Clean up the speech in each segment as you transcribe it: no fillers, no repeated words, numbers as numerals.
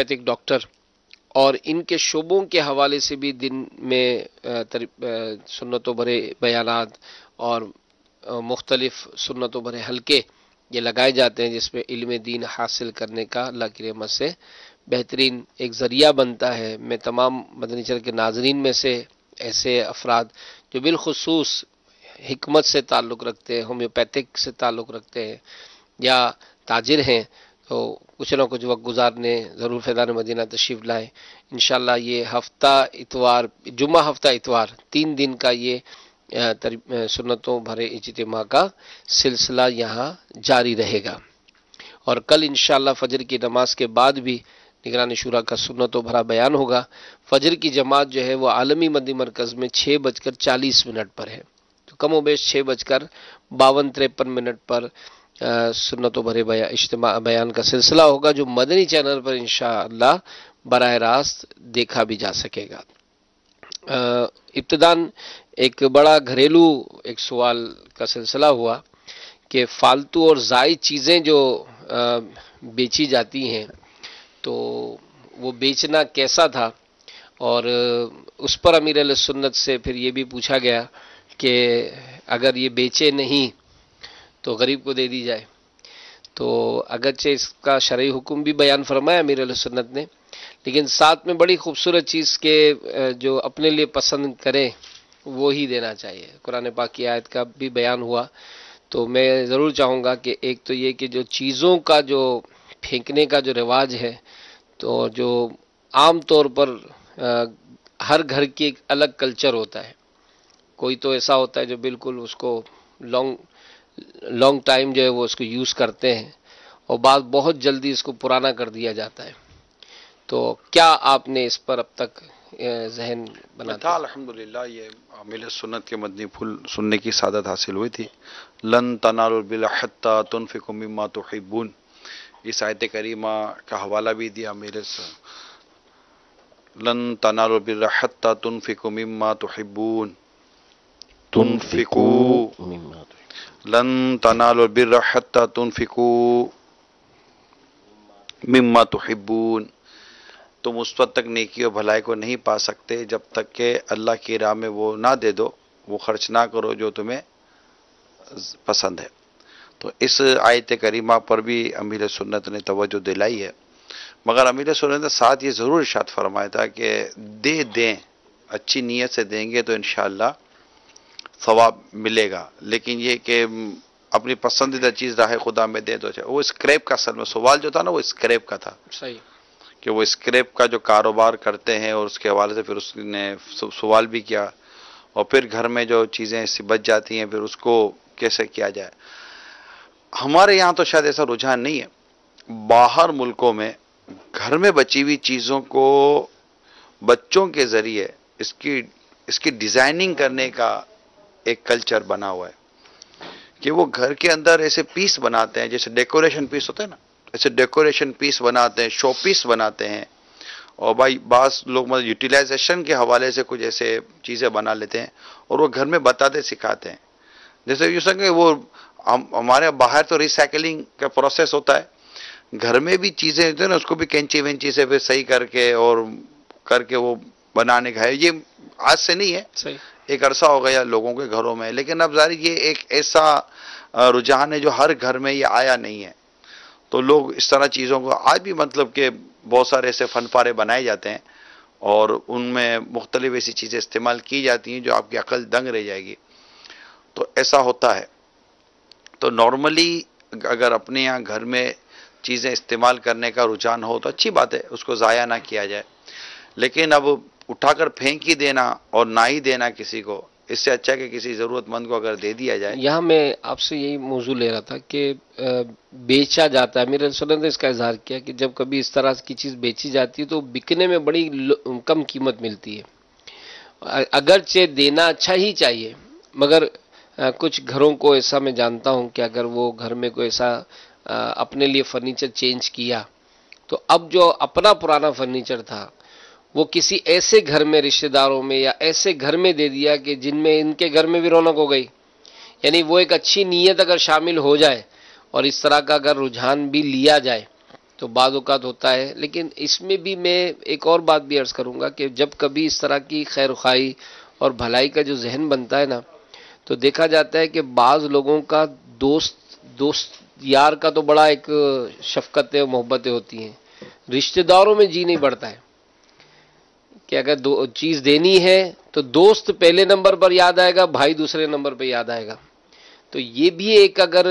Homeopathic doctor اور ان کے شعبوں کے حوالے سے بھی دن میں سنتوں بھرے بیانات اور مختلف سنتوں بھرے حلقے یہ لگائے جاتے ہیں، جس میں علم دین حاصل کرنے کا اللہ کی رحمت سے بہترین ایک ذریعہ بنتا ہے۔ میں تمام مدنی چینل کے ناظرین میں سے ایسے افراد جو بالخصوص حکمت سے تعلق رکھتے ہیں، ہومیوپیتھک سے تعلق رکھتے ہیں یا تاجر ہیں، تو کچھ نہ کچھ وقت گزارنے ضرور فیضان مدینہ تشریف لائیں۔ انشاءاللہ یہ ہفتہ اتوار، جمعہ ہفتہ اتوار 3 دن کا یہ سنتوں بھرے اجتماع کا سلسلہ یہاں جاری رہے گا، اور کل انشاءاللہ فجر کی نماز کے بعد بھی نگران شورا کا سنتوں بھرا بیان ہوگا۔ فجر کی جماعت جو ہے وہ عالمی مدنی مرکز میں 6:40 پر ہے، تو کم و بیش 6:52-53 پر سنتوں بھرے اجتماع بیان کا سلسلہ ہوگا، جو مدنی چینل پر انشاءاللہ براہ راست دیکھا بھی جا سکے گا۔ ابتداً ایک بڑا گھریلو ایک سوال کا سلسلہ ہوا کہ فالتو اور زائد چیزیں جو بیچی جاتی ہیں تو وہ بیچنا کیسا تھا، اور اس پر امیر علیہ سنت سے پھر یہ بھی پوچھا گیا کہ اگر یہ بیچے نہیں تو غریب کو دے دی جائے۔ تو اگرچہ اس کا شرعی حکم بھی بیان فرمایا امیر علیہ سنت نے، لیکن ساتھ میں بڑی خوبصورت چیز کے جو اپنے لیے پسند کرے وہی دینا چاہیے۔ قرآن پاک کی آیت کا بھی بیان ہوا، تو میں ضرور چاہوں گا کہ ایک تو یہ کہ جو چیزوں کا جو پھینکنے کا جو رواج ہے، تو جو عام طور پر ہر گھر کی ایک الگ کلچر ہوتا ہے، کوئی تو ایسا ہوتا ہے جو بالکل اس کو لانگ ٹائم جو ہے وہ اس کو یوز کرتے ہیں، اور بعض بہت جلدی اس کو پرانا کر دیا جاتا ہے۔ تو کیا آپ نے اس پر اب تک ذہن بنا تھا؟ الحمدللہ یہ عامل سنت کے مدنی پھول سننے کی سعادت حاصل ہوئی تھی۔ لن تنالوا البر حتی تنفقوا مما تحبون، اس آیت کریمہ کا حوالہ بھی دیا میرے سے، لن تنالوا البر حتی تنفقوا مما تحبون، تنفقوا، لن تنالوا البر حتی تنفقوا مما تحبون، تم اس وقت تک نیکی و بھلائی کو نہیں پا سکتے جب تک کہ اللہ کی راہ میں وہ نہ دے دو، وہ خرچ نہ کرو جو تمہیں پسند ہے۔ تو اس آیت کریمہ پر بھی امیر سنت نے توجہ دلائی ہے، مگر امیر سنت نے ساتھ یہ ضرور ارشاد فرمایا تھا کہ دیں، اچھی نیت سے دیں گے تو انشاءاللہ ثواب ملے گا، لیکن یہ کہ اپنی پسندیدہ چیز راہ خدا میں دے دو۔ وہ اسکریپ کا اصل میں سوال جو تھا نا، وہ اسکریپ کا تھا، صحیح کہ وہ اسکریپ کا جو کاروبار کرتے ہیں، اور اس کے حوالے سے پھر اس نے سوال بھی کیا، اور پھر گھر میں جو چیزیں ایسی بچ جاتی ہیں پھر اس کو کیسے کیا جائے۔ ہمارے یہاں تو شاید ایسا رجحان نہیں ہے، باہر ملکوں میں گھر میں بچی ہوئی چیزوں کو بچوں کے ذریعے اس کی ڈیزائننگ کرنے کا ایک کلچر بنا ہوا ہے، کہ وہ گھر کے اندر ایسے پیس بناتے ہیں، جیسے ڈیکوریشن پیس ہوتے ہیں نا، ایسے ڈیکوریشن پیس بناتے ہیں، شو پیس بناتے ہیں، اور بھائی بعض لوگ مطلب یوٹیلائزیشن کے حوالے سے کچھ ایسے چیزیں بنا لیتے ہیں اور وہ گھر میں بتاتے سکھاتے ہیں۔ جیسے یوں سمجھیں وہ ہمارے باہر تو ریسائکلنگ کا پروسیس ہوتا ہے، گھر میں بھی چیزیں ہوتی ہیں نا، اس کو بھی کینچی وینچی سے پھر صحیح کر کے وہ بنانے کا ہے۔ یہ آج سے نہیں ہے، صحیح ایک عرصہ ہو گیا لوگوں کے گھروں میں، لیکن اب ظاہر یہ ایک ایسا رجحان ہے جو ہر گھر میں یہ آیا نہیں ہے، تو لوگ اس طرح چیزوں کو آج بھی مطلب کہ بہت سارے ایسے فن پارے بنائے جاتے ہیں، اور ان میں مختلف ایسی چیزیں استعمال کی جاتی ہیں جو آپ کی عقل دنگ رہ جائے گی، تو ایسا ہوتا ہے۔ تو نارملی اگر اپنے یہاں گھر میں چیزیں استعمال کرنے کا رجحان ہو تو اچھی بات ہے، اس کو ضائع نہ کیا جائے، لیکن اب اٹھا کر پھینک ہی دینا اور نہ ہی دینا کسی کو، اس سے اچھا کہ کسی ضرورت مند کو اگر دے دیا جائے۔ یہاں میں آپ سے یہی موضوع لے رہا تھا کہ بیچا جاتا ہے، میرے رسول نے اس کا اظہار کیا کہ جب کبھی اس طرح کی چیز بیچی جاتی ہے تو بکنے میں بڑی کم قیمت ملتی ہے، اگرچہ دینا اچھا ہی چاہیے، مگر کچھ گھروں کو ایسا میں جانتا ہوں کہ اگر وہ گھر میں کوئی ایسا اپنے لیے فرنیچر چینج کیا تو اب جو اپنا پرانا فرنیچر تھا وہ کسی ایسے گھر میں رشتہ داروں میں یا ایسے گھر میں دے دیا کہ جن میں ان کے گھر میں بھی رونق ہو گئی۔ یعنی وہ ایک اچھی نیت اگر شامل ہو جائے اور اس طرح کا اگر رجحان بھی لیا جائے تو بعض اوقات ہوتا ہے. لیکن اس میں بھی میں ایک اور بات بھی عرض کروں گا کہ جب کبھی اس طرح کی خیر خواہی اور بھلائی کا جو ذہن بنتا ہے نا، تو دیکھا جاتا ہے کہ بعض لوگوں کا دوست یار کا تو بڑا ایک شفقتیں اور محبتیں ہوتی ہیں، رشتہ داروں میں جی نہیں بڑھتا ہے کہ اگر چیز دینی ہے تو دوست پہلے نمبر پر یاد آئے گا، بھائی دوسرے نمبر پہ یاد آئے گا. تو یہ بھی ایک اگر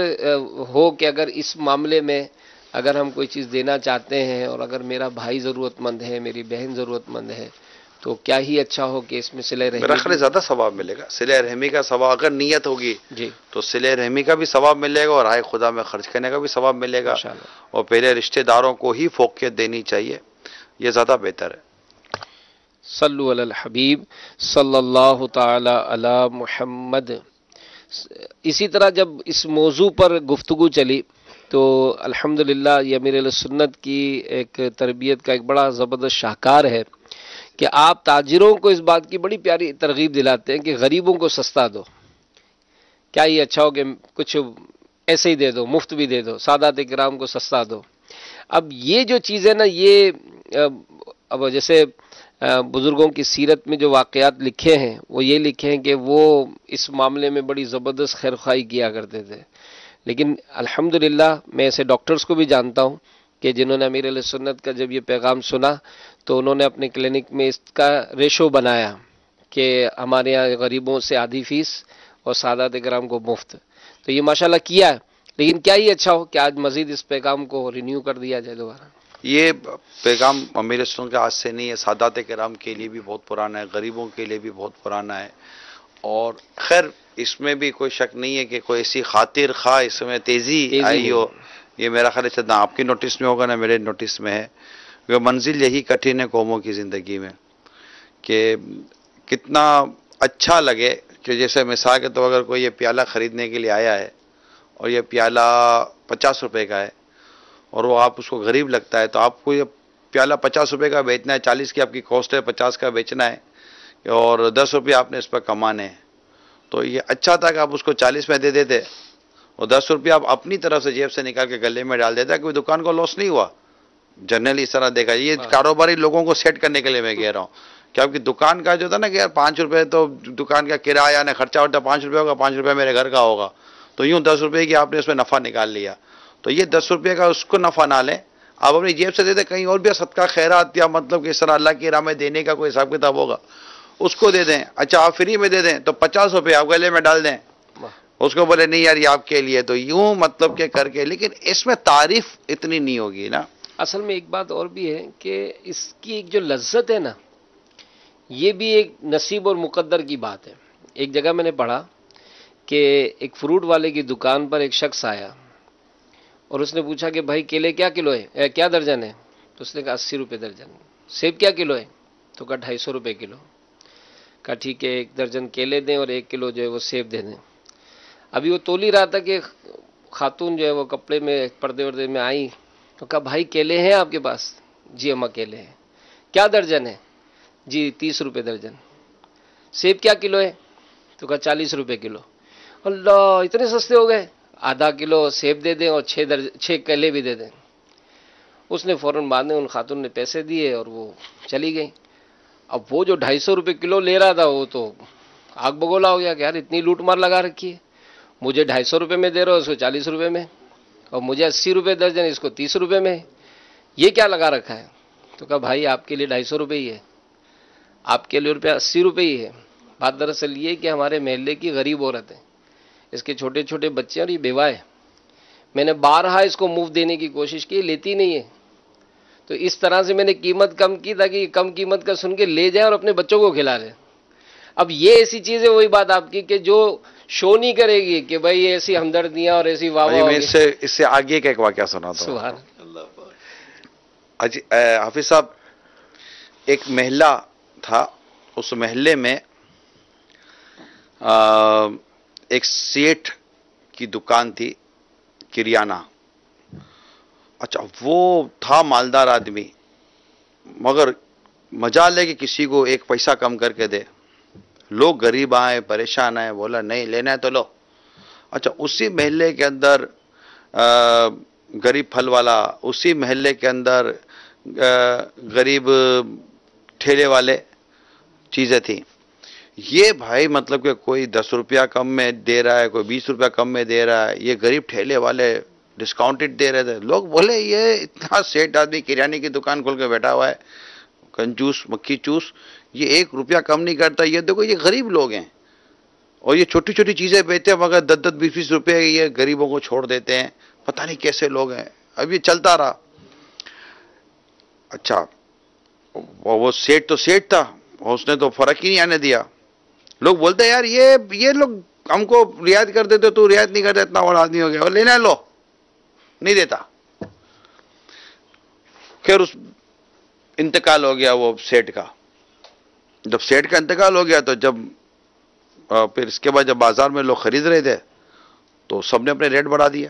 ہو کہ اگر اس معاملے میں اگر ہم کوئی چیز دینا چاہتے ہیں اور اگر میرا بھائی ضرورت مند ہے، میری بہن ضرورت مند ہے، تو کیا ہی اچھا ہو کہ اس میں صلہ رحمی. میرا خیال زیادہ ثواب ملے گا صلہ رحمی کا ثواب اگر نیت ہوگی جی تو صلہ رحمی کا بھی ثواب ملے گا اور رائے خدا میں خرچ کرنے کا بھی ثواب ملے گا. ماشاءاللہ. اور پہلے رشتہ داروں کو ہی فوقیت دینی چاہیے، یہ زیادہ بہتر ہے. صلو علی الحبیب صلی اللہ تعالی علی محمد. اسی طرح جب اس موضوع پر گفتگو چلی تو الحمدللہ یہ امیر اہل سنت کی ایک تربیت کا ایک بڑا زبردست شاہکار ہے کہ آپ تاجروں کو اس بات کی بڑی پیاری ترغیب دلاتے ہیں کہ غریبوں کو سستا دو. کیا یہ اچھا ہو کہ کچھ ایسے ہی دے دو، مفت بھی دے دو، سادات کرام کو سستا دو. اب یہ جو چیز ہے نا، یہ اب جیسے بزرگوں کی سیرت میں جو واقعات لکھے ہیں وہ یہ لکھے ہیں کہ وہ اس معاملے میں بڑی زبردست خیر خواہی کیا کرتے تھے. لیکن الحمدللہ میں ایسے ڈاکٹرز کو بھی جانتا ہوں کہ جنہوں نے امیر اہل سنت کا جب یہ پیغام سنا تو انہوں نے اپنے کلینک میں اس کا ریشو بنایا کہ ہمارے یہاں غریبوں سے آدھی فیس اور سادات کرام کو مفت. تو یہ ماشاءاللہ کیا ہے. لیکن کیا ہی اچھا ہو کہ آج مزید اس پیغام کو رینیو کر دیا جائے دوبارہ. یہ پیغام امیر سنت کے آج سے نہیں ہے، سادات کرام کے لیے بھی بہت پرانا ہے، غریبوں کے لیے بھی بہت پرانا ہے. اور خیر اس میں بھی کوئی شک نہیں ہے کہ کوئی ایسی خاطر خواہ اس میں تیزی آئی ہو. یہ میرا خیال ہے نہ آپ کی نوٹس میں ہوگا نہ میرے نوٹس میں ہے. کیونکہ منزل یہی کٹھن ہے قوموں کی زندگی میں کہ کتنا اچھا لگے کہ جیسے مثال کے طور اگر کوئی یہ پیالہ خریدنے کے لیے آیا ہے اور یہ پیالہ 50 روپے کا ہے اور وہ آپ اس کو غریب لگتا ہے، تو آپ کو یہ پیالہ 50 روپے کا بیچنا ہے، 40 کی آپ کی کاسٹ ہے، 50 کا بیچنا ہے اور 10 روپے آپ نے اس پر کمانے ہیں. تو یہ اچھا تھا کہ آپ اس کو 40 میں دے دیتے اور 10 روپے آپ اپنی طرف سے جیب سے نکال کے گلے میں ڈال دیتا، کوئی دکان کو لاس نہیں ہوا. جنرلی اس طرح دیکھا، یہ کاروباری لوگوں کو سیٹ کرنے کے لیے میں کہہ رہا ہوں کہ آپ کی دکان کا جو تھا نا کہ یار 5 روپے تو دکان کا کرایہ نے خرچہ ہوتا، 5 روپے ہوگا، 5 روپے میرے گھر کا ہوگا، تو یوں 10 روپے کی آپ نے اس میں نفع نکال لیا. تو یہ 10 روپے کا اس کو نفع نہ لیں، آپ اپنی جیب سے دے دیں. کہیں اور بھی صدقہ خیرات یا مطلب کہ اس طرح اللہ کی راہ میں دینے کا کوئی حساب کتاب ہوگا اس کو دے دیں. اچھا آپ فری میں دے دیں تو 50 روپے آپ گلے میں ڈال دیں، اس کو بولے نہیں یار یہ آپ کے لیے، تو یوں مطلب کہ کر کے. لیکن اس میں تعریف اتنی نہیں ہوگی نا. اصل میں ایک بات اور بھی ہے کہ اس کی ایک جو لذت ہے نا، یہ بھی ایک نصیب اور مقدر کی بات ہے. ایک جگہ میں نے پڑھا کہ ایک فروٹ والے کی دکان پر ایک شخص آیا اور اس نے پوچھا کہ بھائی کیلے کیا کلو ہے، کیا درجن ہے؟ تو اس نے کہا 80 روپے درجن. سیب کیا کلو ہے؟ تو کہا 250 روپے کلو. کہا ٹھیک ہے 1 درجن کیلے دیں اور 1 کلو جو ہے وہ سیب دے دیں. ابھی وہ تول ہی رہا تھا کہ خاتون جو ہے وہ کپڑے میں پردے وردے میں آئی تو کہا بھائی کیلے ہیں آپ کے پاس؟ جی اما کیلے ہیں. کیا درجن ہے؟ جی 30 روپے درجن. سیب کیا کلو ہے؟ تو کہا 40 روپے کلو. اللہ اتنے سستے ہو گئے، آدھا کلو سیب دے دیں اور 6 کیلے بھی دے دیں. اس نے فوراً بعد میں ان خاتون نے پیسے دیے اور وہ چلی گئی. اب وہ جو 250 روپے کلو لے رہا تھا وہ تو آگ بگولا ہو گیا کہ یار اتنی لوٹ مار لگا رکھی ہے، مجھے 250 روپے میں دے رہا ہو، اس کو 40 روپے میں، اور مجھے 80 روپے درجن، اس کو 30 روپے میں، یہ کیا لگا رکھا ہے؟ تو کہا بھائی آپ کے لیے 250 روپے ہی ہے، آپ کے لیے 80 روپے ہی ہے. بات دراصل یہ کہ ہمارے محلے کی غریب عورت ہے، اس کے چھوٹے چھوٹے بچے اور یہ بیوہ ہے. میں نے بارہا اس کو مفت دینے کی کوشش کی، لیتی نہیں ہے. تو اس طرح سے میں نے قیمت کم کی تاکہ یہ کم قیمت کا سن کے لے جائیں اور اپنے بچوں کو کھلا لیں. اب یہ ایسی چیز ہے، وہی بات آپ کی کہ جو شو نہیں کرے گی کہ بھائی ایسی ہمدردیاں اور ایسی واہ واہ. میں اس سے آگے کا ایک واقعہ سناتا ہوں. سبحان حافظ صاحب، ایک محلہ تھا، اس محلے میں ایک سیٹھ کی دکان تھی کریانہ. اچھا وہ تھا مالدار آدمی، مگر مجال ہے کہ کسی کو 1 پیسہ کم کر کے دے. لوگ غریب آئے پریشان آئے، بولا نہیں لینا ہے تو لو. اچھا اسی محلے کے اندر غریب پھل والا، اسی محلے کے اندر غریب ٹھیلے والے چیزیں تھیں. یہ بھائی مطلب کہ کوئی 10 روپیہ کم میں دے رہا ہے، کوئی 20 روپیہ کم میں دے رہا ہے، یہ غریب ٹھیلے والے ڈسکاؤنٹڈ دے رہے تھے. لوگ بولے یہ اتنا سیٹ آدمی کریانے کی دکان کھول کے بیٹھا ہوا ہے، کنجوس مکھی چوس، یہ 1 روپیہ کم نہیں کرتا. یہ دیکھو یہ غریب لوگ ہیں اور یہ چھوٹی چھوٹی چیزیں بیچتے ہیں مگر 10-10 20-20 روپے یہ غریبوں کو چھوڑ دیتے ہیں. پتہ نہیں کیسے لوگ ہیں. اب یہ چلتا رہا. اچھا وہ سیٹ تو سیٹ تھا، اس نے تو فرق ہی نہیں آنے دیا. لوگ بولتے ہیں یار یہ لوگ ہم کو رعایت کر دیتے، تو رعایت نہیں کرتے، اتنا بڑا آدمی ہو گیا اور لینا ہے لو، نہیں دیتا. پھر اس انتقال ہو گیا وہ سیٹ کا. جب سیٹ کا انتقال ہو گیا تو جب پھر اس کے بعد جب بازار میں لوگ خرید رہے تھے تو سب نے اپنے ریٹ بڑھا دیا.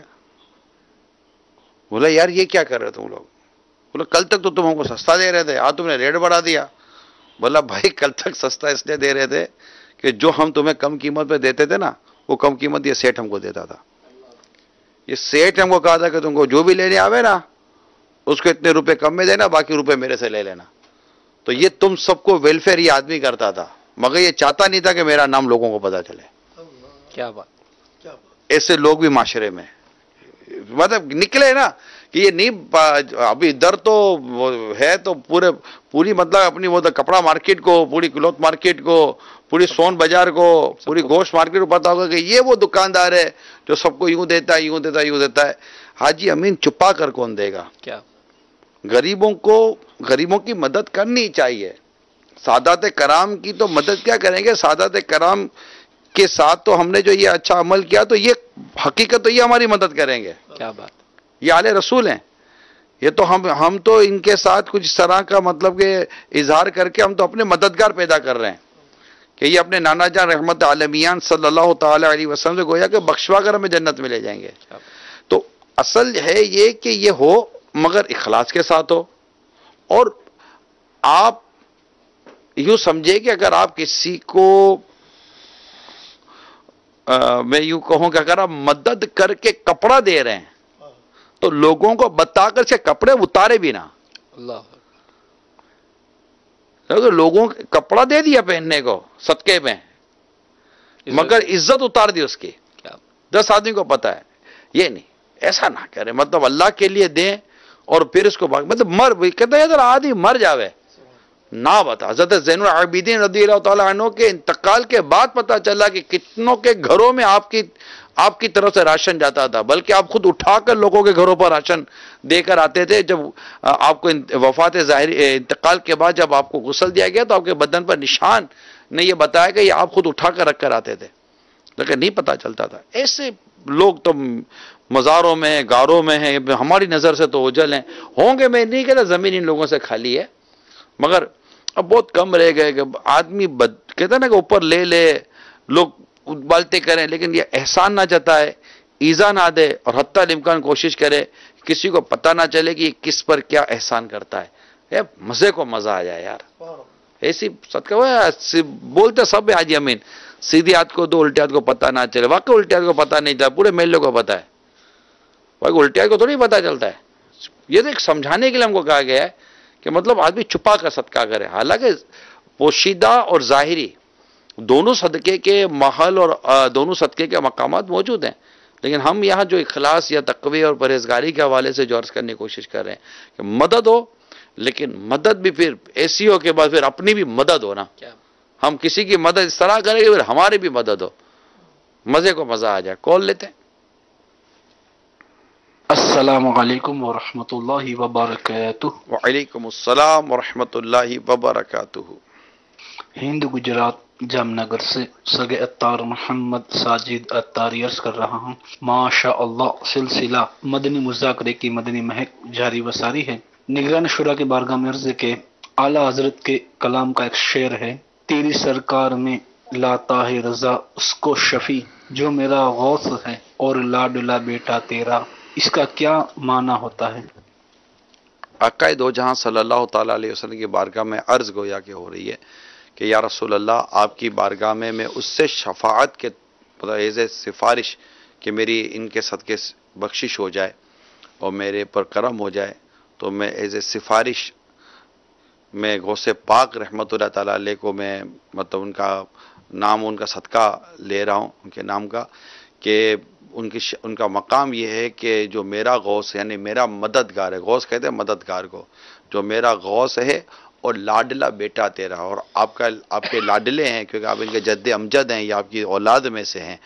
بولا یار یہ کیا کر رہے تم لوگ؟ بولا کل تک تو تم ہم کو سستا دے رہے تھے، آج تم نے ریٹ بڑھا دیا. بولا بھائی کل تک سستا اس لیے دے رہے تھے کہ جو ہم تمہیں کم قیمت پہ دیتے تھے نا، وہ کم قیمت یہ سیٹ ہم کو دیتا تھا. یہ سیٹ ہم کو کہا تھا کہ تم کو جو بھی لینے آوے نا اس کو اتنے روپے کم میں دینا، باقی روپے میرے سے لے لینا. تو یہ تم سب کو ویلفیئر یہ آدمی کرتا تھا، مگر یہ چاہتا نہیں تھا کہ میرا نام لوگوں کو پتا چلے. کیا بات. ایسے لوگ بھی معاشرے میں مطلب نکلے نا کہ یہ نہیں. ابھی ادھر تو ہے تو پوری مطلب اپنی وہ کپڑا مارکیٹ کو، پوری کلوتھ مارکیٹ کو، پوری سون بازار کو، پوری گوشت مارکیٹ کو پتا ہوگا کہ یہ وہ دکاندار ہے جو سب کو یوں دیتا ہے، یوں دیتا ہے، یوں دیتا ہے. حاجی امین چھپا کر کون دے گا؟ کیا غریبوں کی مدد کرنی چاہیے. سادات کرام کی تو مدد کیا کریں گے؟ سادات کرام کے ساتھ تو ہم نے جو یہ اچھا عمل کیا تو یہ حقیقت تو یہ ہماری مدد کریں گے. کیا بات. یہ آل رسول ہیں. یہ تو ہم تو ان کے ساتھ کچھ اس طرح کا مطلب کہ اظہار کر کے ہم تو اپنے مددگار پیدا کر رہے ہیں کہ یہ اپنے نانا جان رحمت عالمیان صلی اللہ تعالی علیہ وسلم سے گویا کہ بخشوا کر ہمیں جنت میں لے جائیں گے. تو اصل ہے یہ کہ یہ ہو مگر اخلاص کے ساتھ ہو. اور آپ یوں سمجھے کہ اگر آپ کسی کو میں یوں کہوں کہ اگر آپ مدد کر کے کپڑا دے رہے ہیں تو لوگوں کو بتا کر سے کپڑے اتارے بھی نہ. اللہ. لوگوں کو کپڑا دے دیا پہننے کو صدقے میں مگر عزت اتار دی اس کی. 10 آدمی کو پتا ہے. یہ نہیں، ایسا نہ کرے. مطلب اللہ کے لیے دیں اور پھر اس کو مطلب کہتا ہے ذرا آدمی مر جاوے نہ بتا. حضرت زین العابدین رضی اللہ تعالیٰ عنہ کے انتقال کے بعد پتا چلا کہ کتنوں کے گھروں میں آپ کی طرف سے راشن جاتا تھا، بلکہ آپ خود اٹھا کر لوگوں کے گھروں پر راشن دے کر آتے تھے. جب آپ کو وفات ظاہری انتقال کے بعد جب آپ کو غسل دیا گیا تو آپ کے بدن پر نشان نے یہ بتایا کہ یہ آپ خود اٹھا کر رکھ کر آتے تھے، لیکن نہیں پتا چلتا تھا. ایسے لوگ تو مزاروں میں گاروں میں ہیں، ہماری نظر سے تو اوجھل ہیں. ہوں گے، میں نہیں کہتا زمین ان لوگوں سے خالی ہے، مگر اب بہت کم رہ گئے کہ آدمی کہتا نا کہ اوپر لے لوگ بالتے کریں، لیکن یہ احسان نہ جتائے، ایزا نہ دے، اور حتی الامکان کوشش کرے کسی کو پتہ نہ چلے کہ یہ کس پر کیا احسان کرتا ہے. مزے کو مزہ آ جائے یار. ایسی صدقہ بولتے سب ہے حاجی امین، سیدھی ہاتھ کو دو، الٹے ہاتھ کو پتہ نہ چلے. واقعی الٹے ہاتھ کو پتہ نہیں چلتا، پورے محلے کو پتہ ہے. واقعی الٹے ہاتھ کو تھوڑی پتہ چلتا ہے. یہ تو ایک سمجھانے کے لیے ہم کو کہا گیا ہے کہ مطلب آدمی چھپا کر صدقہ کرے. حالانکہ پوشیدہ اور ظاہری دونوں صدقے کے محل اور دونوں صدقے کے مقامات موجود ہیں، لیکن ہم یہاں جو اخلاص یا تقوی اور پرہیزگاری کے حوالے سے جو عرض کرنے کی کوشش کر رہے ہیں کہ مدد ہو، لیکن مدد بھی پھر ایسی ہو کہ بعد پھر اپنی بھی مدد ہو نا. ہم کسی کی مدد اس طرح کریں کہ پھر ہماری بھی مدد ہو، مزے کو مزہ آ جائے. کال لیتے ہیں. السلام علیکم ورحمۃ اللہ وبرکاتہ. وعلیکم السلام ورحمۃ اللہ وبرکاتہ. ہند گجرات جام نگر سے سگے اتار محمد ساجد اتاری عرض کر رہا ہوں. ماشاء اللہ سلسلہ مدنی مذاکرے کی مدنی مہک جاری و ساری ہے. نگران شورا کے بارگاہ میں عرض کے اعلیٰ حضرت کے کلام کا ایک شعر ہے. تیری سرکار میں لاتا ہے رضا اس کو شفیع جو میرا غوث ہے اور لاڈلا بیٹا تیرا. اس کا کیا معنی ہوتا ہے؟ آقا دو جہاں صلی اللہ تعالیٰ علیہ وسلم کی بارگاہ میں عرض گویا کہ ہو رہی ہے کہ یا رسول اللہ آپ کی بارگاہ میں اس سے شفاعت کے سفارش کہ میری ان کے صدقے بخشش ہو جائے اور میرے پر کرم ہو جائے تو میں ایز اے سفارش میں غوث پاک رحمۃ اللہ تعالیٰ علیہ کو میں مطلب ان کا نام، ان کا صدقہ لے رہا ہوں، ان کے نام کا، کہ ان کا مقام یہ ہے کہ جو میرا غوث یعنی میرا مددگار ہے، غوث کہتے ہیں مددگار کو، جو میرا غوث ہے اور لاڈلا بیٹا تیرا، اور آپ کے لاڈلے ہیں کیونکہ آپ ان کے جد امجد ہیں یا آپ کی اولاد میں سے ہیں،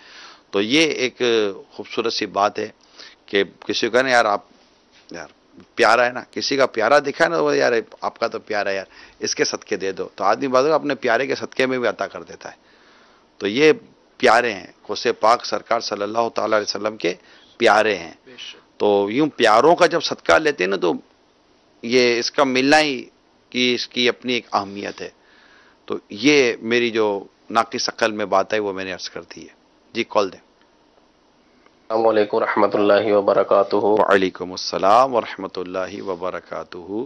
تو یہ ایک خوبصورت سی بات ہے کہ کسی کو نا یار آپ یار پیارا ہے نا، کسی کا پیارا دکھا ہے نا، وہ یار آپ کا تو پیارا ہے یار، اس کے صدقے دے دو، تو آدمی بعض اپنے پیارے کے صدقے میں بھی عطا کر دیتا ہے. تو یہ پیارے ہیں، غوث پاک سرکار صلی اللہ تعالی علیہ وسلم کے پیارے ہیں. تو یوں پیاروں کا جب صدقہ لیتے ہیں نا تو یہ اس کا ملنا ہی کہ اس کی اپنی ایک اہمیت ہے. تو یہ میری جو ناقص عقل میں بات ہے وہ میں نے عرض کر دی ہے. جی کال دیں. السلام علیکم ورحمۃ اللہ وبرکاتہ. وعلیکم السلام ورحمۃ اللہ وبرکاتہ.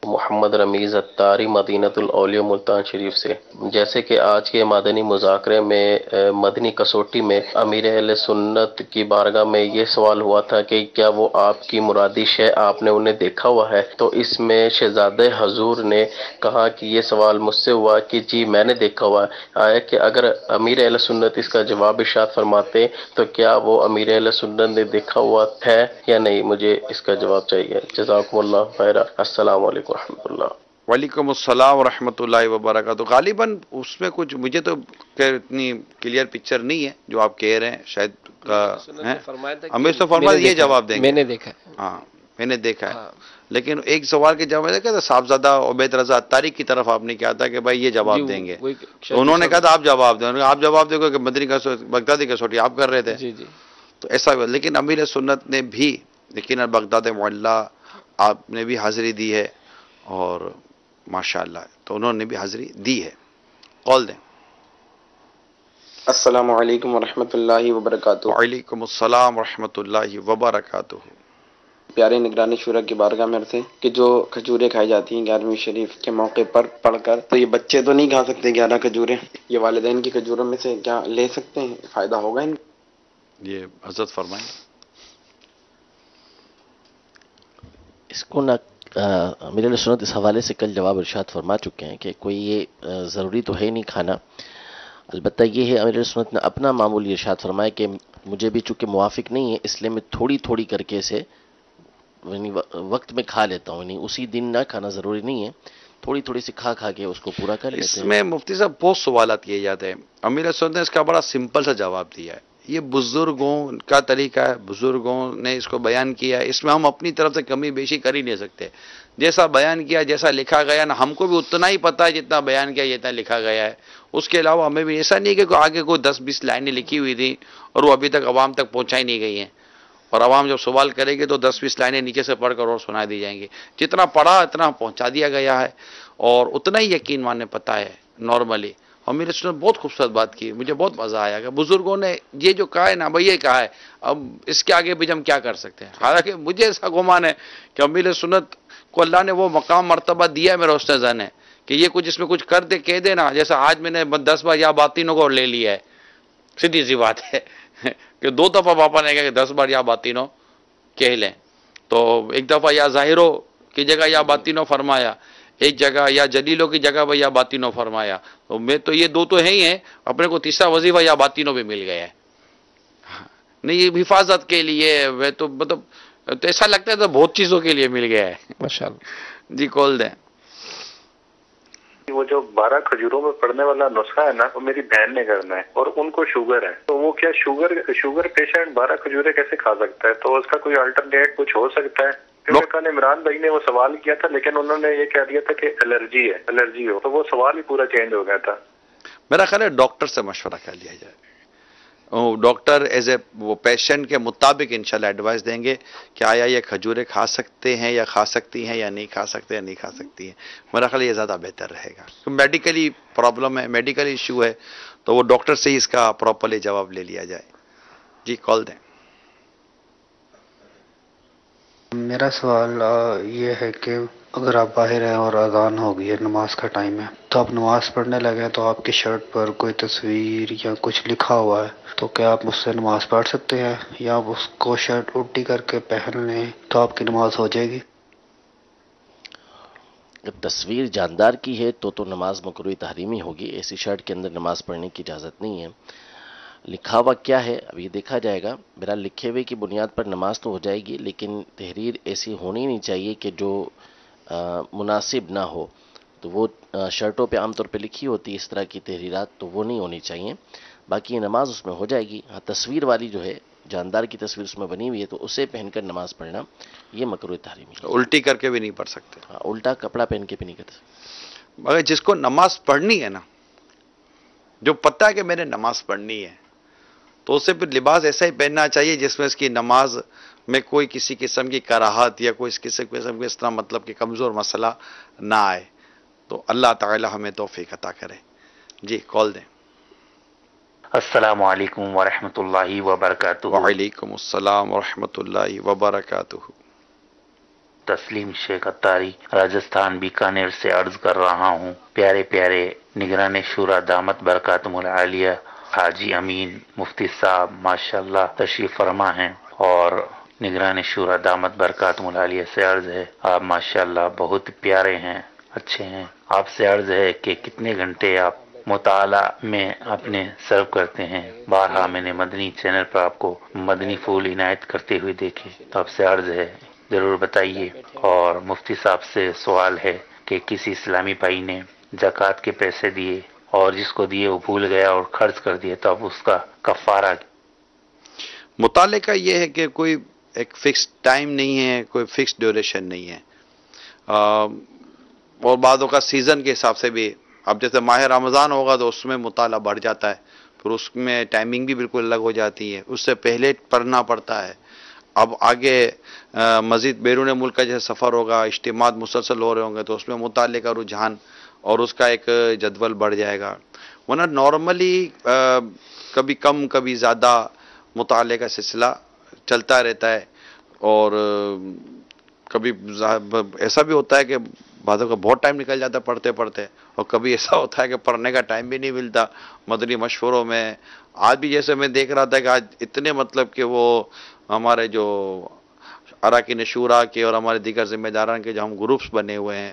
محمد رمیز اتاری مدینۃ الاولیاء ملتان شریف سے. جیسے کہ آج کے مدنی مذاکرے میں مدنی کسوٹی میں امیر اہل سنت کی بارگاہ میں یہ سوال ہوا تھا کہ کیا وہ آپ کی مرادی شے آپ نے انہیں دیکھا ہوا ہے، تو اس میں شہزادہ حضور نے کہا کہ یہ سوال مجھ سے ہوا کہ جی میں نے دیکھا ہوا ہے. آیا کہ اگر امیر اہل سنت اس کا جواب ارشاد فرماتے تو کیا وہ امیر اہل سنت نے دیکھا ہوا ہے یا نہیں؟ مجھے اس کا جواب چاہیے. جزاکم اللہ خیر. السلام علیکم ورحمۃ اللہ. وعلیکم السلام ورحمۃ اللہ وبرکاتہ. غالباً اس میں کچھ مجھے تو اتنی کلیئر پکچر نہیں ہے جو آپ کہہ رہے ہیں، شاید ہمیں تو فرمایا یہ جواب دیں گے. میں نے دیکھا ہے. ہاں میں نے دیکھا ہے، لیکن ایک سوال کے جواب دیکھا تھا صاحبزادہ عبید رضا اتاری کی طرف آپ نے کیا تھا کہ بھائی یہ جواب دیں گے، تو انہوں نے کہا تھا آپ جواب دیں، آپ جواب دے کہ مدنی کا بغدادی کسوٹی آپ کر رہے تھے. جی جی تو ایسا ہوا. لیکن امیر سنت نے بھی لیکن بغداد معلیٰ آپ نے بھی حاضری دی ہے اور ماشاءاللہ تو انہوں نے بھی حاضری دی ہے. قول دیں. السلام علیکم ورحمۃ اللہ وبرکاتہ. وعلیکم السلام ورحمۃ اللہ وبرکاتہ. پیارے نگرانی شورا کی بارگاہ میں سے کہ جو کھجوریں کھائی جاتی ہیں 11ویں شریف کے موقع پر پڑھ کر، تو یہ بچے تو نہیں کھا سکتے 11 کھجوریں، یہ والدین کی کھجوروں میں سے کیا لے سکتے ہیں؟ فائدہ ہوگا ان کو؟ یہ حضرت فرمائیں. اس کو نہ امیر علیہ سنت اس حوالے سے کل جواب ارشاد فرما چکے ہیں کہ کوئی یہ ضروری تو ہے نہیں کھانا. البتہ یہ ہے امیر علیہ سنت نے اپنا معمول ارشاد فرمایا کہ مجھے بھی چونکہ موافق نہیں ہے اس لیے میں تھوڑی تھوڑی کر کے اسے وقت میں کھا لیتا ہوں، یعنی اسی دن نہ کھانا ضروری نہیں ہے، تھوڑی تھوڑی سی کھا کھا کے اس کو پورا کر لیتے اس ہیں. میں مفتی صاحب بہت سوالات کیے جاتے ہیں. امیر سنت نے اس کا بڑا سمپل سا جواب دیا ہے. یہ بزرگوں کا طریقہ ہے، بزرگوں نے اس کو بیان کیا ہے، اس میں ہم اپنی طرف سے کمی بیشی کر ہی نہیں سکتے. جیسا بیان کیا، جیسا لکھا گیا نا، ہم کو بھی اتنا ہی پتا ہے جتنا بیان کیا جتنا لکھا گیا ہے. اس کے علاوہ ہمیں بھی ایسا نہیں کہ آگے کوئی 10-20 لائنیں لکھی ہوئی تھیں اور وہ ابھی تک عوام تک پہنچائی نہیں گئی ہیں، اور عوام جب سوال کرے گی تو 10-20 لائنیں نیچے سے پڑھ کر اور سنا دی جائیں گی. جتنا پڑھا اتنا پہنچا دیا گیا ہے اور اتنا ہی یقین ماننے پتا ہے نارملی. اور میرے سنت بہت خوبصورت بات کی، مجھے بہت مزہ آیا کہ بزرگوں نے یہ جو کہا ہے نا بھائی یہ کہا ہے، اب اس کے آگے بھی ہم کیا کر سکتے ہیں. حالانکہ مجھے ایسا گمان ہے کہ امیر سنت کو اللہ نے وہ مقام مرتبہ دیا ہے، میرا حسن ظن ہے کہ یہ کچھ اس میں کچھ کر دے کہہ دے نا، جیسا آج میں نے 10 بار یا باطینوں کو لے لیا ہے. سیدھی سی بات ہے کہ 2 دفعہ پاپا نے کہا کہ 10 بار یا باطینوں کہہ لیں، تو ایک دفعہ یا ظاہروں کی جگہ یا باطینوں فرمایا، ایک جگہ یا جلیلوں کی جگہ یا باطینوں فرمایا. تو میں تو یہ 2 تو ہیں ہی ہیں، اپنے کو تیسرا وظیفہ یا باطینوں بھی مل گیا ہے. نہیں یہ حفاظت کے لیے وہ تو مطلب تو ایسا لگتا ہے تو بہت چیزوں کے لیے مل گیا ہے. ماشاءاللہ. جی کال دیں. وہ جو 12 کھجوروں میں پڑنے والا نسخہ ہے نا، وہ میری بہن نے کرنا ہے اور ان کو شوگر ہے، تو وہ کیا شوگر پیشنٹ 12 کھجوریں کیسے کھا سکتا ہے؟ تو اس کا کوئی الٹرنیٹ کچھ ہو سکتا ہے؟ کیونکہ کل عمران بھائی نے وہ سوال کیا تھا لیکن انہوں نے یہ کہہ دیا تھا کہ الرجی ہو، تو وہ سوال ہی پورا چینج ہو گیا تھا. میرا خیال ہے ڈاکٹر سے مشورہ کر لیا جائے. ڈاکٹر ایز اے وہ پیشنٹ کے مطابق انشاءاللہ ایڈوائز دیں گے کہ آیا یہ کھجوریں کھا سکتے ہیں یا کھا سکتی ہیں یا نہیں کھا سکتے یا نہیں کھا سکتی ہیں. میرا خیال یہ زیادہ بہتر رہے گا. میڈیکلی پرابلم ہے، میڈیکل ایشو ہے، تو وہ ڈاکٹر سے ہی اس کا پراپرلی جواب لے لیا جائے. جی کال دیں. میرا سوال یہ ہے کہ اگر آپ باہر ہیں اور اذان ہو گئی ہے، نماز کا ٹائم ہے، تو آپ نماز پڑھنے لگے تو آپ کی شرٹ پر کوئی تصویر یا کچھ لکھا ہوا ہے، تو کیا آپ اس سے نماز پڑھ سکتے ہیں، یا آپ اس کو شرٹ الٹی کر کے پہن لیں تو آپ کی نماز ہو جائے گی؟ اگر تصویر جاندار کی ہے تو نماز مکروہ تحریمی ہوگی. ایسی شرٹ کے اندر نماز پڑھنے کی اجازت نہیں ہے. لکھا ہوا کیا ہے اب یہ دیکھا جائے گا. بہرحال لکھے ہوئے کی بنیاد پر نماز تو ہو جائے گی، لیکن تحریر ایسی ہونی نہیں چاہیے کہ جو مناسب نہ ہو. تو وہ شرٹوں پہ عام طور پہ لکھی ہوتی ہے اس طرح کی تحریرات، تو وہ نہیں ہونی چاہیے. باقی یہ نماز اس میں ہو جائے گی. ہاں تصویر والی جو ہے، جاندار کی تصویر اس میں بنی ہوئی ہے، تو اسے پہن کر نماز پڑھنا یہ مکروہ تحریمی ہے. الٹی کر کے بھی نہیں پڑھ سکتے. ہاں، الٹا کپڑا پہن کے بھی نہیں کرتے. مگر جس کو نماز پڑھنی ہے نا، جو پتہ ہے کہ میں نے نماز پڑھنی ہے، تو اسے پھر لباس ایسا ہی پہننا چاہیے جس میں اس کی نماز میں کوئی کسی قسم کی کراہت یا کوئی قسم کی اس طرح مطلب کہ کمزور مسئلہ نہ آئے. تو اللہ تعالی ہمیں توفیق عطا کرے. جی کال دیں. السلام علیکم ورحمۃ اللہ وبرکاتہ. وعلیکم السلام ورحمۃ اللہ وبرکاتہ. تسلیم شیخ اتاری، راجستھان بیکانیر سے عرض کر رہا ہوں. پیارے پیارے نگران شورا دامت برکاتہم العالیہ حاجی امین مفتی صاحب ماشاءاللہ تشریف فرما ہیں، اور نگران شورا دامت برکاتہم العالیہ سے عرض ہے آپ ماشاءاللہ بہت پیارے ہیں، اچھے ہیں. آپ سے عرض ہے کہ کتنے گھنٹے آپ مطالعہ میں اپنے سرو کرتے ہیں. بارہا میں نے مدنی چینل پر آپ کو مدنی پھول عنایت کرتے ہوئے دیکھے، تو آپ سے عرض ہے ضرور بتائیے. اور مفتی صاحب سے سوال ہے کہ کسی اسلامی بھائی نے زکوٰۃ کے پیسے دیے اور جس کو دیے وہ بھول گیا اور خرچ کر دیے، تو اب اس کا کفارہ. مطالعے کا یہ ہے کہ کوئی ایک فکس ٹائم نہیں ہے، کوئی فکس ڈیوریشن نہیں ہے، اور بعضوں کا سیزن کے حساب سے بھی. اب جیسے ماہ رمضان ہوگا تو اس میں مطالعہ بڑھ جاتا ہے، پھر اس میں ٹائمنگ بھی بالکل الگ ہو جاتی ہے، اس سے پہلے پڑھنا پڑتا ہے. اب آگے مزید بیرون ملک کا جیسے سفر ہوگا، اجتماعات مسلسل ہو رہے ہوں گے، تو اس میں مطالعے کا رجحان اور اس کا ایک جدول بڑھ جائے گا. ورنہ نارملی کبھی کم کبھی زیادہ مطالعے کا سلسلہ چلتا رہتا ہے. اور کبھی ایسا بھی ہوتا ہے کہ بعضوں کا بہت ٹائم نکل جاتا ہے پڑھتے پڑھتے، اور کبھی ایسا ہوتا ہے کہ پڑھنے کا ٹائم بھی نہیں ملتا. مدنی مشوروں میں آج بھی جیسے میں دیکھ رہا تھا کہ آج اتنے مطلب کہ وہ ہمارے جو اراکین شورا کے اور ہمارے دیگر ذمہ داران کے جو ہم گروپس بنے ہوئے ہیں،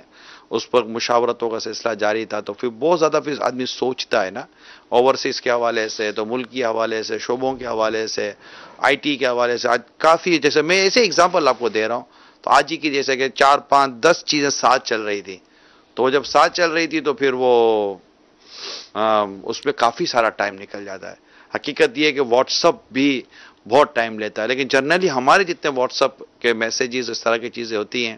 اس پر مشاورتوں کا سلسلہ جاری تھا. تو پھر بہت زیادہ پھر آدمی سوچتا ہے نا، اوورسیز کے حوالے سے، تو ملک کے حوالے سے، شعبوں کے حوالے سے، آئی ٹی کے حوالے سے. آج کافی، جیسے میں ایسے اگزامپل آپ کو دے رہا ہوں، تو آج ہی کی جیسے کہ 4 5 10 چیزیں ساتھ چل رہی تھی. تو جب ساتھ چل رہی تھی تو پھر وہ اس میں کافی سارا ٹائم نکل جاتا ہے. حقیقت یہ ہے کہ واٹس اپ بھی بہت ٹائم لیتا ہے، لیکن جنرلی ہمارے جتنے واٹس اپ کے میسیجز اس طرح کی چیزیں ہوتی ہیں،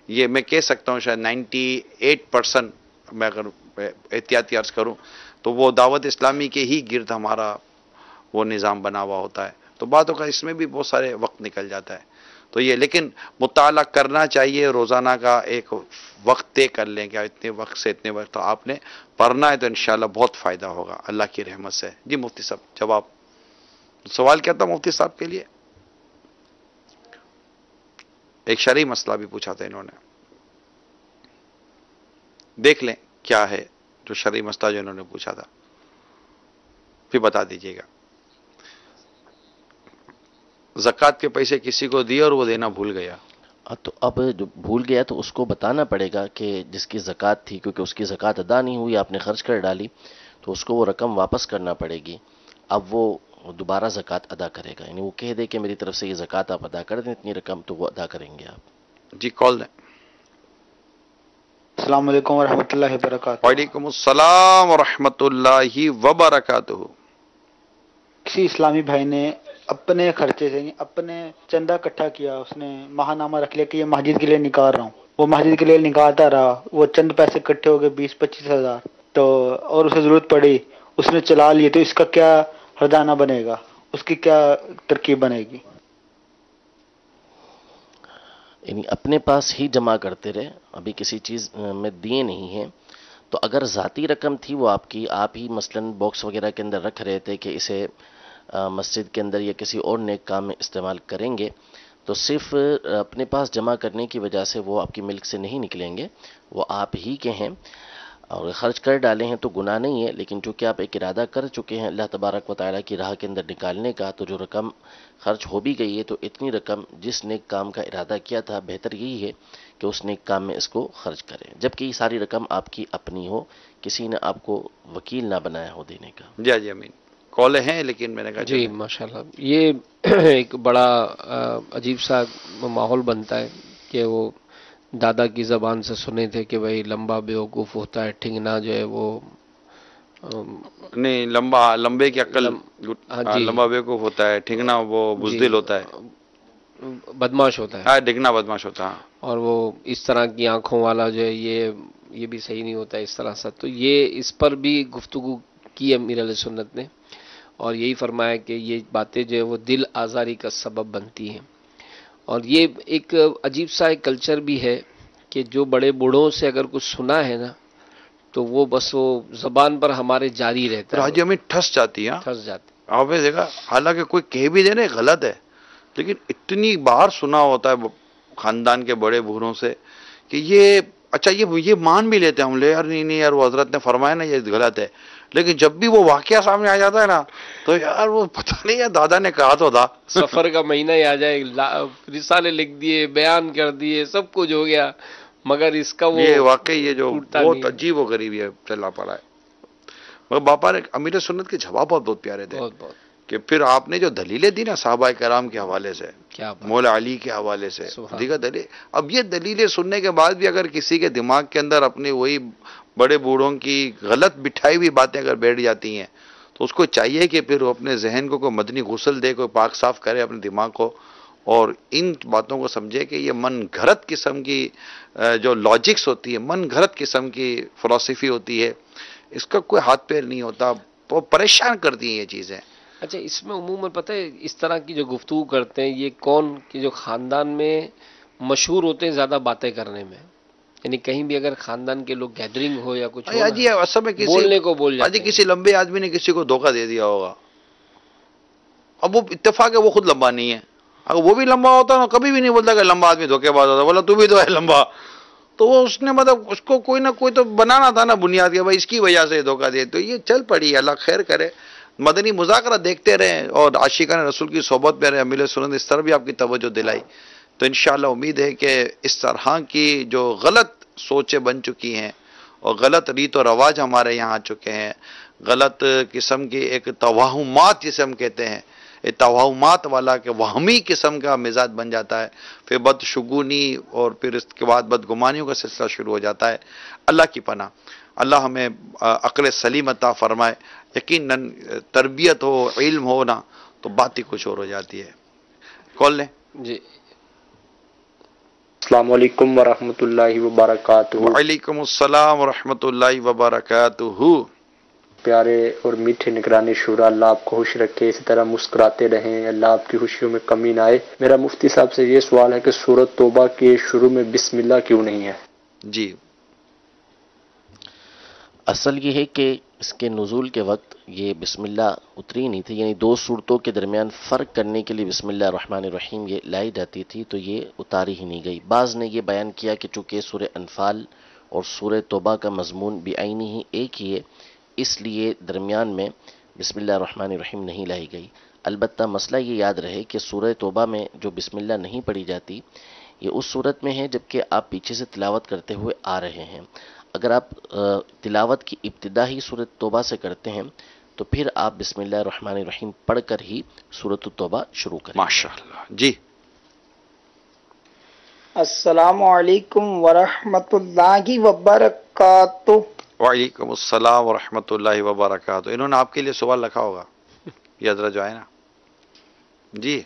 یہ میں کہہ سکتا ہوں شاید 98% میں اگر احتیاطی عرض کروں تو وہ دعوت اسلامی کے ہی گرد ہمارا وہ نظام بنا ہوا ہوتا ہے. تو باتوں کا اس میں بھی بہت سارے وقت نکل جاتا ہے. تو یہ لیکن مطالعہ کرنا چاہیے، روزانہ کا ایک وقت طے کر لیں کہ اتنے وقت سے اتنے وقت آپ نے پڑھنا ہے، تو انشاءاللہ بہت فائدہ ہوگا اللہ کی رحمت سے. جی مفتی صاحب جواب. سوال کیا تھا مفتی صاحب کے لیے؟ ایک شرعی مسئلہ بھی پوچھا تھا انہوں نے، دیکھ لیں کیا ہے جو شرعی مسئلہ جو انہوں نے پوچھا تھا، پھر بتا دیجیے گا. زکوٰۃ کے پیسے کسی کو دیے اور وہ دینا بھول گیا، تو اب جو بھول گیا تو اس کو بتانا پڑے گا کہ جس کی زکوٰۃ تھی، کیونکہ اس کی زکوٰۃ ادا نہیں ہوئی، آپ نے خرچ کر ڈالی، تو اس کو وہ رقم واپس کرنا پڑے گی. اب وہ دوبارہ زکوٰۃ ادا کرے گا، یعنی وہ کہہ دے کہ میری طرف سے یہ زکوٰۃ آپ ادا کر دیں اتنی رقم، تو وہ ادا کریں گے آپ. جی کال دیں. السلام علیکم ورحمۃ اللہ وبرکاتہ. وعلیکم السلام ورحمۃ اللہ وبرکاتہ. کسی اسلامی بھائی نے اپنے خرچے سے اپنے چندہ اکٹھا کیا، اس نے ماہ نامہ رکھ لیا کہ یہ مسجد کے لیے نکال رہا ہوں، وہ مسجد کے لیے نکالتا رہا، وہ چند پیسے اکٹھے ہو گئے 20-25 ہزار، تو اور اسے ضرورت پڑی اس نے چلا لیے، تو اس کا کیا ہردانہ بنے گا، اس کی کیا ترکیب بنے گی؟ یعنی اپنے پاس ہی جمع کرتے رہے، ابھی کسی چیز میں دیے نہیں ہیں. تو اگر ذاتی رقم تھی وہ آپ کی، آپ ہی مثلاً باکس وغیرہ کے اندر رکھ رہے تھے کہ اسے مسجد کے اندر یا کسی اور نیک کام میں استعمال کریں گے، تو صرف اپنے پاس جمع کرنے کی وجہ سے وہ آپ کی ملک سے نہیں نکلیں گے، وہ آپ ہی کے ہیں، اور خرچ کر ڈالے ہیں تو گناہ نہیں ہے، لیکن چونکہ آپ ایک ارادہ کر چکے ہیں اللہ تبارک و تعالیٰ کی راہ کے اندر نکالنے کا، تو جو رقم خرچ ہو بھی گئی ہے تو اتنی رقم جس نیک کام کا ارادہ کیا تھا بہتر یہی ہے کہ اس نیک کام میں اس کو خرچ کریں، جبکہ یہ ساری رقم آپ کی اپنی ہو، کسی نے آپ کو وکیل نہ بنایا ہو دینے کا۔ جی جی امین، کالیں ہیں لیکن میں نے کہا جی ماشاءاللہ، یہ ایک بڑا عجیب سا ماحول بنتا ہے کہ وہ دادا کی زبان سے سنے تھے کہ بھائی لمبا بیوقوف ہوتا ہے، ٹھنگنا جو ہے وہ نہیں، لمبے کی عقل ہاں جی لمبا بیوقوف ہوتا ہے، ٹھگنا وہ جی بزدل ہوتا ہے، بدماش ہوتا ہے، ہاں ڈگنا بدماش ہوتا ہے۔ اور وہ اس طرح کی آنکھوں والا جو ہے یہ بھی صحیح نہیں ہوتا ہے اس طرح سے۔ تو یہ اس پر بھی گفتگو کی امیر علیہ سنت نے، اور یہی فرمایا کہ یہ باتیں جو ہے وہ دل آزاری کا سبب بنتی ہیں، اور یہ ایک عجیب سا ایک کلچر بھی ہے کہ جو بڑے بوڑھوں سے اگر کچھ سنا ہے نا تو وہ بس وہ زبان پر ہمارے جاری رہتا ہے، راجی امین ٹھس جاتی ہے، پھنس جاتے آپ نے دیکھا، حالانکہ کوئی کہہ بھی دے نا غلط ہے، لیکن اتنی بار سنا ہوتا ہے خاندان کے بڑے بوڑھوں سے کہ یہ اچھا یہ مان بھی لیتے ہیں ہم لے، یار نہیں یار وہ حضرت نے فرمایا نا یہ غلط ہے، لیکن جب بھی وہ واقعہ سامنے آ جاتا ہے نا تو یار وہ پتہ نہیں ہے دادا نے کہا تو تھا۔ سفر کا مہینہ ہی آ جائے، رسالے لکھ دیے، بیان کر دیے، سب کچھ ہو گیا، مگر اس کا وہ یہ واقعی یہ جو ٹوٹتا بہت نہیں ہے۔ عجیب و غریب یہ چلا پڑا ہے، مگر باپا نے امیر سنت کے جواب بہت پیارے تھے بہت بہت کہ پھر آپ نے جو دلیلیں دی نا صحابہ کرام کے حوالے سے، کیا بات، مولا علی کے حوالے سے، سبحان دیکھا دلیل، اب یہ دلیلیں سننے کے بعد بھی اگر کسی کے دماغ کے اندر اپنی وہی بڑے بوڑھوں کی غلط بٹھائی ہوئی باتیں اگر بیٹھ جاتی ہیں تو اس کو چاہیے کہ پھر وہ اپنے ذہن کو کوئی مدنی غسل دے، کوئی پاک صاف کرے اپنے دماغ کو، اور ان باتوں کو سمجھے کہ یہ من گھڑت قسم کی جو لاجکس ہوتی ہے، من گھڑت قسم کی فلسفی ہوتی ہے، اس کا کوئی ہاتھ پیر نہیں ہوتا، وہ پریشان کرتی ہیں یہ چیزیں۔ اچھا اس میں عموماً پتہ ہے اس طرح کی جو گفتگو کرتے ہیں یہ کون کہ جو خاندان میں مشہور ہوتے ہیں زیادہ باتیں کرنے میں، یعنی کہیں بھی اگر خاندان کے لوگ گیدرنگ ہو یا کچھ ہو جی نا، اصل میں بولنے کو بول جاتے جی ہیں۔ کسی لمبے آدمی نے کسی کو دھوکہ دے دیا ہوگا، اب وہ اتفاق ہے وہ خود لمبا نہیں ہے، اگر وہ بھی لمبا ہوتا نا کبھی بھی نہیں بولتا کہ لمبا آدمی دھوکے باز ہوتا، بولا تو بھی تو ہے لمبا، تو وہ اس نے مطلب اس کو کوئی نہ کوئی تو بنانا تھا نا بنیاد کے، بھائی اس کی وجہ سے دھوکہ دے، تو یہ چل پڑی، اللہ خیر کرے، مدنی مذاکرہ دیکھتے رہیں اور عاشقان رسول کی صحبت میں رہے، امیر سنت اس طرح بھی آپ کی توجہ دلائی، تو انشاءاللہ امید ہے کہ اس طرح کی جو غلط سوچیں بن چکی ہیں اور غلط ریت و رواج ہمارے یہاں آ چکے ہیں، غلط قسم کی ایک توہمات جسے ہم کہتے ہیں، ایک توہمات والا کہ وہمی قسم کا مزاج بن جاتا ہے، پھر بدشگونی اور پھر اس کے بعد بدگمانیوں کا سلسلہ شروع ہو جاتا ہے۔ اللہ کی پناہ، اللہ ہمیں عقل سلیم عطا فرمائے، یقیناً تربیت ہو، علم ہو نا تو بات ہی کچھ اور ہو جاتی ہے۔ کال لیں۔ جی السلام علیکم ورحمۃ اللہ وبرکاتہ۔ وعلیکم السلام ورحمۃ اللہ وبرکاتہ۔ پیارے اور میٹھے نگرانی شورا، اللہ آپ کو خوش رکھے، اسی طرح مسکراتے رہیں، اللہ آپ کی خوشیوں میں کمی نہ آئے۔ میرا مفتی صاحب سے یہ سوال ہے کہ سورۃ توبہ کے شروع میں بسم اللہ کیوں نہیں ہے؟ جی اصل یہ ہے کہ اس کے نزول کے وقت یہ بسم اللہ اتری نہیں تھی، یعنی دو صورتوں کے درمیان فرق کرنے کے لیے بسم اللہ الرحمن الرحیم یہ لائی جاتی تھی، تو یہ اتاری ہی نہیں گئی۔ بعض نے یہ بیان کیا کہ چونکہ سورہ انفال اور سورہ توبہ کا مضمون بعینی ہی ایک ہی ہے، اس لیے درمیان میں بسم اللہ الرحمن الرحیم نہیں لائی گئی۔ البتہ مسئلہ یہ یاد رہے کہ سورہ توبہ میں جو بسم اللہ نہیں پڑھی جاتی یہ اس صورت میں ہے جبکہ آپ پیچھے سے تلاوت کرتے ہوئے آ رہے ہیں۔ اگر آپ تلاوت کی ابتدا ہی سورۃ توبہ سے کرتے ہیں تو پھر آپ بسم اللہ الرحمن الرحیم پڑھ کر ہی سورۃ التوبہ شروع کریں۔ ماشاءاللہ۔ جی السلام علیکم ورحمۃ اللہ وبرکاتہ۔ وعلیکم السلام ورحمۃ اللہ وبرکاتہ۔ انہوں نے آپ کے لیے سوال رکھا ہوگا یہ حضرت جو ہے نا۔ جی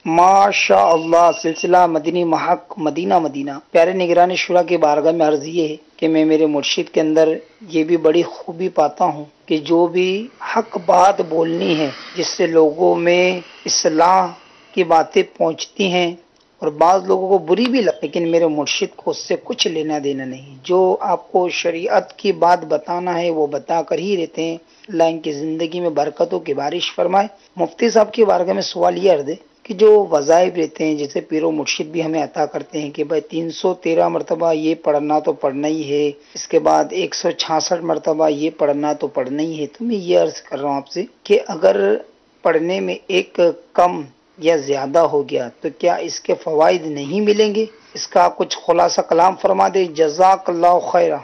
ماشاء اللہ، سلسلہ مدنی محق مدینہ مدینہ۔ پیارے نگران شورا کی بارگاہ میں عرض یہ ہے کہ میں میرے مرشد کے اندر یہ بھی بڑی خوبی پاتا ہوں کہ جو بھی حق بات بولنی ہے جس سے لوگوں میں اصلاح کی باتیں پہنچتی ہیں اور بعض لوگوں کو بری بھی لگتی، لیکن میرے مرشد کو اس سے کچھ لینا دینا نہیں، جو آپ کو شریعت کی بات بتانا ہے وہ بتا کر ہی رہتے ہیں۔ اللہ ان کی زندگی میں برکتوں کی بارش فرمائے۔ مفتی صاحب کی بارگاہ میں سوال یہ عرض ہے کہ جو وظائف رہتے ہیں، جیسے پیر و مرشد بھی ہمیں عطا کرتے ہیں کہ بھائی 313 مرتبہ یہ پڑھنا تو پڑھنا ہی ہے، اس کے بعد 166 مرتبہ یہ پڑھنا تو پڑھنا ہی ہے، تو میں یہ عرض کر رہا ہوں آپ سے کہ اگر پڑھنے میں ایک کم یا زیادہ ہو گیا تو کیا اس کے فوائد نہیں ملیں گے؟ اس کا کچھ خلاصہ کلام فرما دے، جزاک اللہ خیرہ۔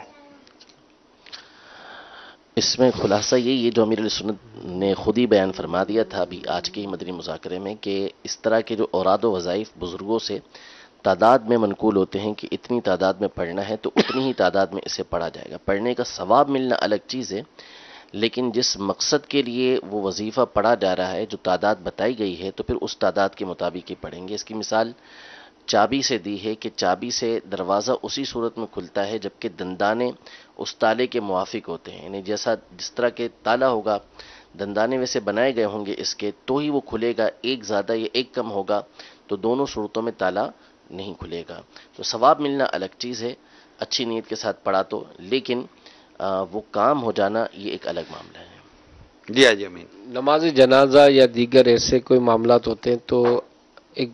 اس میں خلاصہ یہ جو امیر علیہ سنت نے خود ہی بیان فرما دیا تھا ابھی آج کے ہی مدنی مذاکرے میں، کہ اس طرح کے جو اوراد و وظائف بزرگوں سے تعداد میں منقول ہوتے ہیں کہ اتنی تعداد میں پڑھنا ہے تو اتنی ہی تعداد میں اسے پڑھا جائے گا۔ پڑھنے کا ثواب ملنا الگ چیز ہے، لیکن جس مقصد کے لیے وہ وظیفہ پڑھا جا رہا ہے، جو تعداد بتائی گئی ہے، تو پھر اس تعداد کے مطابق ہی پڑھیں گے۔ اس کی مثال چابی سے دی ہے کہ چابی سے دروازہ اسی صورت میں کھلتا ہے جبکہ دندانے اس تالے کے موافق ہوتے ہیں، یعنی جس طرح کے تالا ہوگا دندانے ویسے بنائے گئے ہوں گے اس کے، تو ہی وہ کھلے گا۔ ایک زیادہ یا ایک کم ہوگا تو دونوں صورتوں میں تالا نہیں کھلے گا۔ تو ثواب ملنا الگ چیز ہے اچھی نیت کے ساتھ پڑھا تو، لیکن وہ کام ہو جانا یہ ایک الگ معاملہ ہے۔ جی حاجی امین۔ نماز جنازہ یا دیگر ایسے کوئی معاملات ہوتے ہیں تو ایک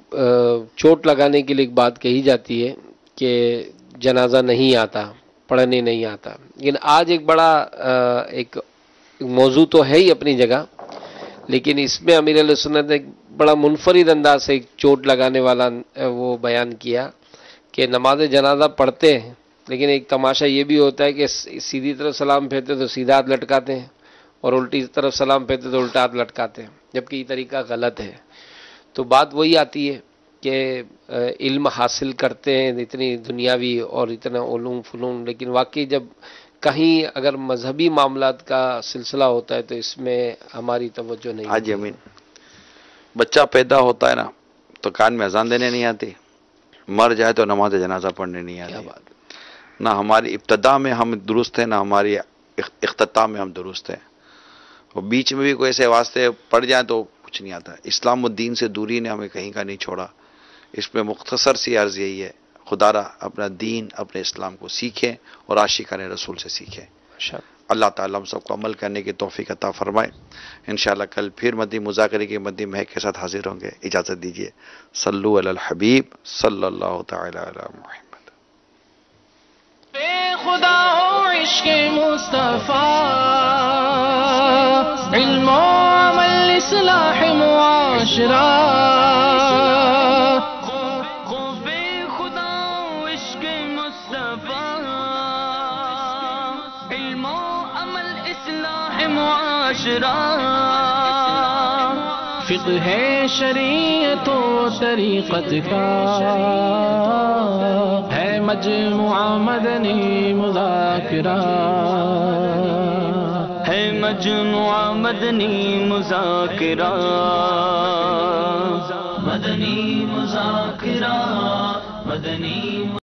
چوٹ لگانے کے لیے ایک بات کہی جاتی ہے کہ جنازہ نہیں آتا، پڑھنے نہیں آتا، لیکن آج ایک بڑا ایک موضوع تو ہے ہی اپنی جگہ، لیکن اس میں امیر علیہ سنت نے ایک بڑا منفرد انداز سے ایک چوٹ لگانے والا وہ بیان کیا کہ نماز جنازہ پڑھتے ہیں، لیکن ایک تماشا یہ بھی ہوتا ہے کہ سیدھی طرف سلام پھیرتے تو سیدھا ہاتھ لٹکاتے ہیں اور الٹی طرف سلام پھیرتے تو الٹا ہاتھ لٹکاتے ہیں، جبکہ یہ طریقہ غلط ہے۔ تو بات وہی آتی ہے کہ علم حاصل کرتے ہیں اتنی دنیاوی اور اتنا علوم فنون، لیکن واقعی جب کہیں اگر مذہبی معاملات کا سلسلہ ہوتا ہے تو اس میں ہماری توجہ نہیں حاجی امین، بچہ پیدا ہوتا ہے نا تو کان میں اذان دینے نہیں آتی، مر جائے تو نماز جنازہ پڑھنے نہیں کیا آتی۔ بات ہے۔ نہ ہماری ابتدا میں ہم درست ہیں، نہ ہماری اختتام میں ہم درست ہیں، اور بیچ میں بھی کوئی ایسے واسطے پڑ جائیں تو کچھ نہیں آتا۔ اسلام و دین سے دوری نے ہمیں کہیں کا نہیں چھوڑا۔ اس میں مختصر سی عرض یہی ہے، خدا را اپنا دین اپنے اسلام کو سیکھیں اور عاشقان رسول سے سیکھیں۔ اللہ تعالیٰ ہم سب کو عمل کرنے کی توفیق عطا فرمائے۔ انشاءاللہ کل پھر مدنی مذاکرے کی مدنی مہک کے ساتھ حاضر ہوں گے۔ اجازت دیجیے۔ صلو علی الحبیب صلی اللہ تعالی علی محمد۔ بے خدا ہو عشق مصطفیٰ، علم و عمل اصلاح معاشرہ، بے خدا ہو عشق مصطفیٰ، علم و عمل اصلاح معاشرہ، فقہ شریعت و طریقت کا ہے مجموعہ مدنی مذاکرہ، ہے مجموعہ مدنی مذاکرہ، مدنی مذاکرہ، مدنی